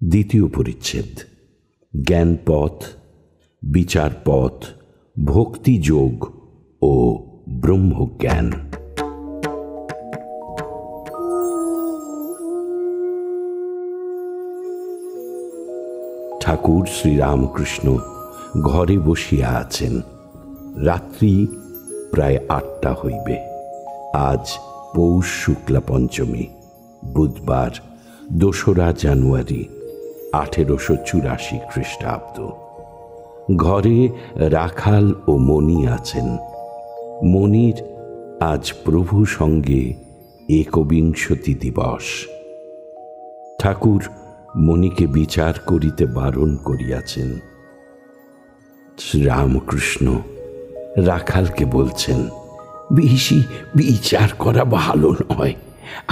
দ্বিতীয় পরিচ্ছেদ। জ্ঞান পথ, বিচার পথ, ভক্তিযোগ ও ব্রহ্মজ্ঞান। ঠাকুর শ্রীরামকৃষ্ণ ঘরে বসিয়া আছেন। রাত্রি প্রায় 8টা হইবে। আজ পৌষ শুক্লা পঞ্চমী, বুধবার, 2রা জানুয়ারি 1884 খ্রিস্টাব্দ। ঘরে রাখাল ও মণি আছেন। মণির আজ প্রভু সঙ্গে একবিংশতি দিবস। ঠাকুর মণিকে বিচার করিতে বারণ করিয়াছেন। শ্রীরামকৃষ্ণ রাখালকে বলছেন, বেশি বিচার করা ভালো নয়।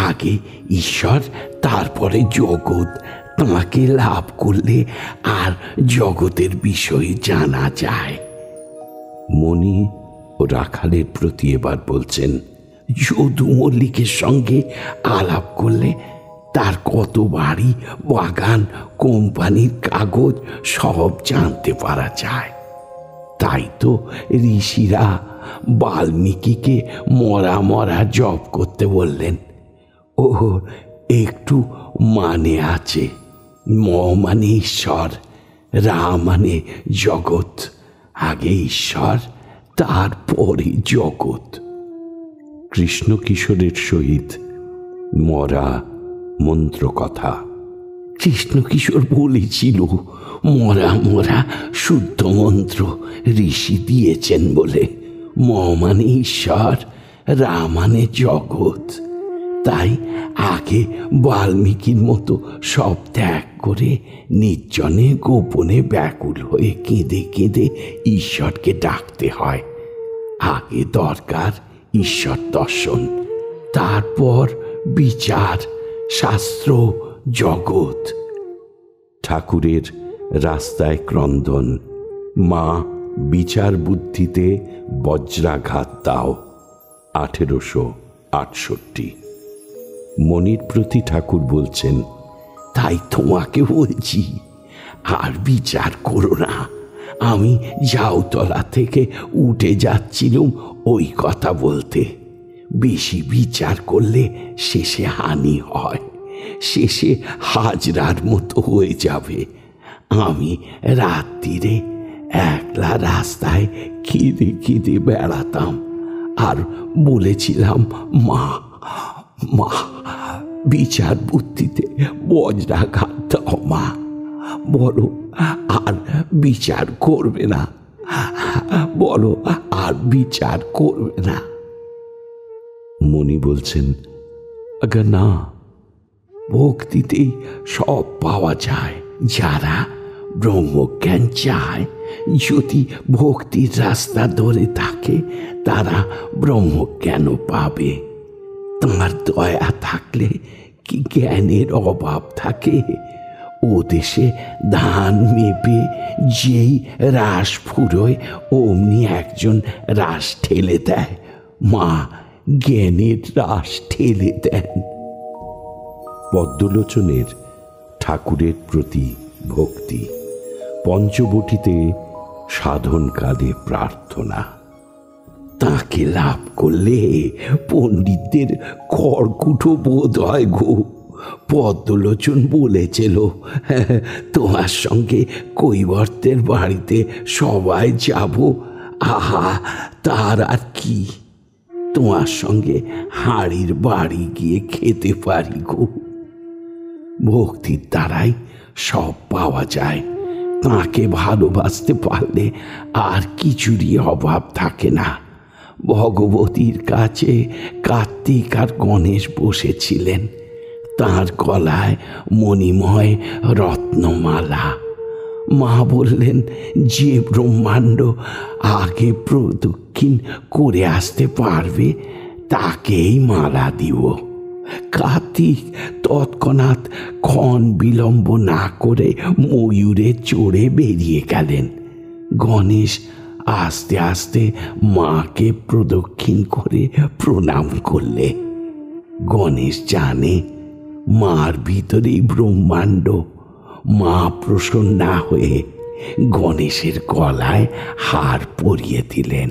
আগে ঈশ্বর, তারপরে জগৎ। তাঁকে লাভ করলে আর জগতের বিষয়ে জানা যায়। মণি ও রাখালের প্রতি এবার বলছেন, যদু মল্লিকের সঙ্গে আলাপ করলে তার কত বাড়ি, বাগান, কোম্পানির কাগজ সব জানতে পারা যায়। তাই তো ঋষিরা বাল্মীকিকে মরা মরা জপ করতে বললেন। ও একটু মানে আছে। ম মানে ঈশ্বর, রা মানে জগৎ। আগে ঈশ্বর, তারপরে জগৎ। কৃষ্ণ কিশোরের সহিত মরা মন্ত্র কথা। কৃষ্ণ কিশোর বলেছিল, মরা মরা শুদ্ধ মন্ত্র ঋষি দিয়েছেন বলে। ম মানে ঈশ্বর, রা মানে জগৎ। তাই আগে বাল্মীকির মতো সব ত্যাগ করে নির্জনে গোপনে ব্যাকুল হয়ে কেঁদে কেঁদে ঈশ্বরকে ডাকতে হয়। আগে দরকার ঈশ্বর দর্শন, তারপর বিচার, শাস্ত্র, জগৎ। ঠাকুরের রাস্তায় ক্রন্দন, মা বিচার বুদ্ধিতে বজ্রাঘাত দাও। 1868। মনির প্রতি ঠাকুর বলছেন, তাই তোমাকে বলছি, আর বিচার করো না। আমি জাউতলা থেকে উঠে যাচ্ছিলুম ওই কথা বলতে। বেশি বিচার করলে শেষে হানি হয়, শেষে হাজরার মতো হয়ে যাবে। আমি রাত্রিরে একলা রাস্তায় কেঁদে কেঁদে বেড়াতাম আর বলেছিলাম, মা মা বিচার বুদ্ধিতে বজ্রাঘাত দাও মা। বলো আর বিচার করবে না, বলো আর বিচার করবে না। মণি বলছেন, আগে না, ভক্তিতেই সব পাওয়া যায়। যারা ব্রহ্মজ্ঞান চায়, যদি ভক্তির রাস্তা ধরে থাকে, তারা ব্রহ্মজ্ঞানও পাবে। তাঁর দয়া থাকলে কি জ্ঞানের অভাব থাকে? ও দেশে ধান মেপে যেই রাস ফুরোয়, অমনি একজন রাস ঠেলে দেয়। মা জ্ঞানের রাস ঠেলে দেন। পদ্মলোচনের ঠাকুরের প্রতি ভক্তি। পঞ্চবটিতে সাধনকালে প্রার্থনা। তাকে লাভ করলে পণ্ডিতদের খড়কুটো বোধ হয় গো। পদ্মলোচন বলেছিল, তোমার সঙ্গে কৈবর্তের বাড়িতে সবাই যাব। আহা, তার আর কি, তোমার সঙ্গে হাড়ির বাড়ি গিয়ে খেতে পারি গো। ভক্তির দ্বারাই সব পাওয়া যায়। তাঁকে ভালোবাসতে পারলে আর কিছুরই অভাব থাকে না। ভগবতীর কাছে কার্তিক আর গণেশ বসেছিলেন। তাঁর গলায় মণিময় রত্নমালা। মা বললেন, যে ব্রহ্মাণ্ড আগে প্রদক্ষিণ করে আসতে পারবে তাকেই মালা দিব। কার্তিক তৎক্ষণাৎ ক্ষণ বিলম্ব না করে ময়ূরে চড়ে বেরিয়ে গেলেন। গণেশ আস্তে আস্তে মাকে প্রদক্ষিণ করে প্রণাম করলে। গণেশ জানে মার ভিতরেই ব্রহ্মাণ্ড। মা প্রসন্না হয়ে গণেশের গলায় হার পরিয়ে দিলেন।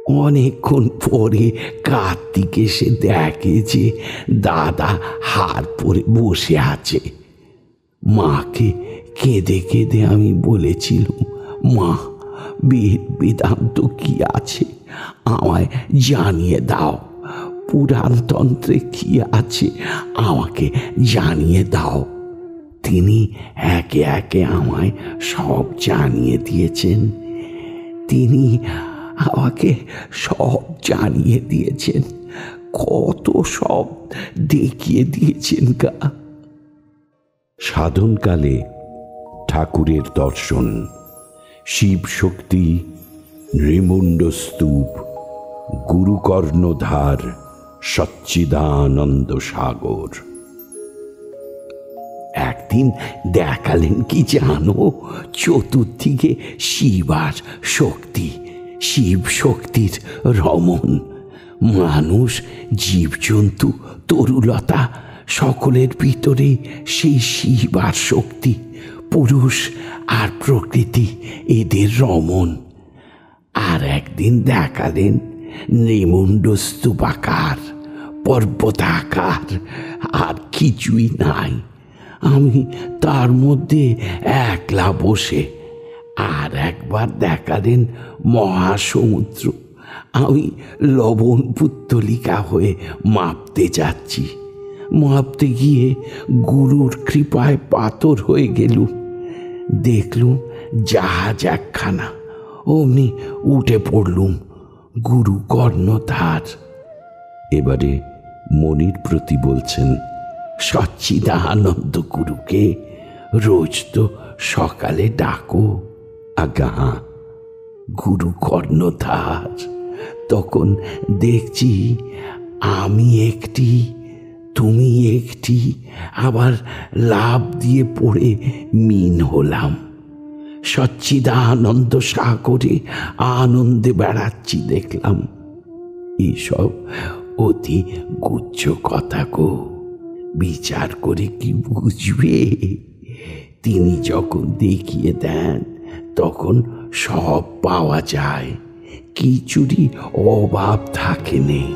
অনেকক্ষণ পরে কার্তিক এসে দেখে যে দাদা হার পরে বসে আছে। মাকে কেঁদে কেঁদে আমি বলেছিলাম, মা, বেদান্ত কি আছে আমায় জানিয়ে দাও, পুরাণতন্ত্রে কি আছে আমাকে জানিয়ে দাও। তিনি একে একে আমায় সব জানিয়ে দিয়েছেন। তিনি আমাকে সব জানিয়ে দিয়েছেন, কত সব দেখিয়ে দিয়েছেন গা। সাধনকালে ঠাকুরের দর্শন, শিব শক্তি, নৃমুণ্ড স্তূপ, গুরুকর্ণধার, সচ্চিদানন্দ সাগর। একদিন দেখালেন কি জানো, চতুর্দিকে শিব আর শক্তি, শিব শক্তির রমণ। মানুষ, জীবজন্তু, তরুলতা সকলের ভিতরে সেই শিব আর শক্তি, পুরুষ আর প্রকৃতি, এদের রমণ। আর একদিন দেখালেন নৃমুণ্ড স্তূপাকার, পর্বতাকার, আর কিছুই নাই। আমি তার মধ্যে একলা বসে। আর একবার দেখালেন মহাসমুদ্র। আমি লবণ পুত্তলিকা হয়ে মাপতে যাচ্ছি। মাপতে গিয়ে গুরুর কৃপায় পাথর হয়ে গেলুম। দেখলুম জাহাজ একখানা। অমনি উঠে পড়লুম, গুরু কর্ণধার। এবারে মনির প্রতি বলছেন, সচ্চিদানন্দ গুরুকে রোজ তো সকালে ডাকো। আজ্ঞা হাঁ। গুরু কর্ণধার। তখন দেখছি আমি একটি, তুমি একটি, আবার লাভ দিয়ে পড়ে মিন হলাম। সচ্চিদানন্দ সাগরে আনন্দে বেড়াচ্ছি দেখলাম। এসব অতি গুচ্ছ কথা গো, বিচার করে কি বুঝবে? তিনি যখন দেখিয়ে দেন তখন সব পাওয়া যায়, কিছুরই অভাব থাকে নেই।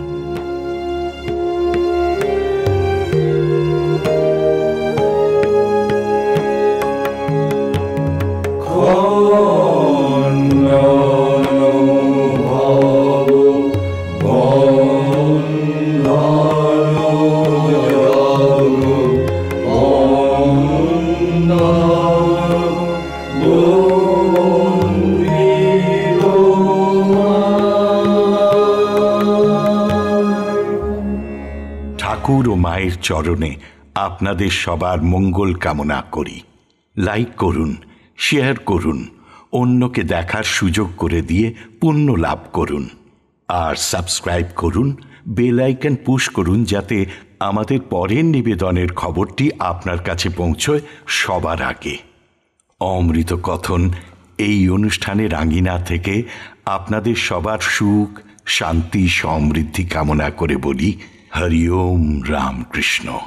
ঠাকুর ও মায়ের চরণে আপনাদের সবার মঙ্গল কামনা করি। লাইক করুন, শেয়ার করুন, অন্যকে দেখার সুযোগ করে দিয়ে পুণ্য লাভ করুন। আর সাবস্ক্রাইব করুন, বেল আইকন পুশ করুন, যাতে আমাদের পরের নিবেদনের খবরটি আপনার কাছে পৌঁছয় সবার আগে। অমৃত কথন এই অনুষ্ঠানের আঙ্গিনা থেকে আপনাদের সবার সুখ, শান্তি, সমৃদ্ধি কামনা করে বলি, হরি ওম রামকৃষ্ণ।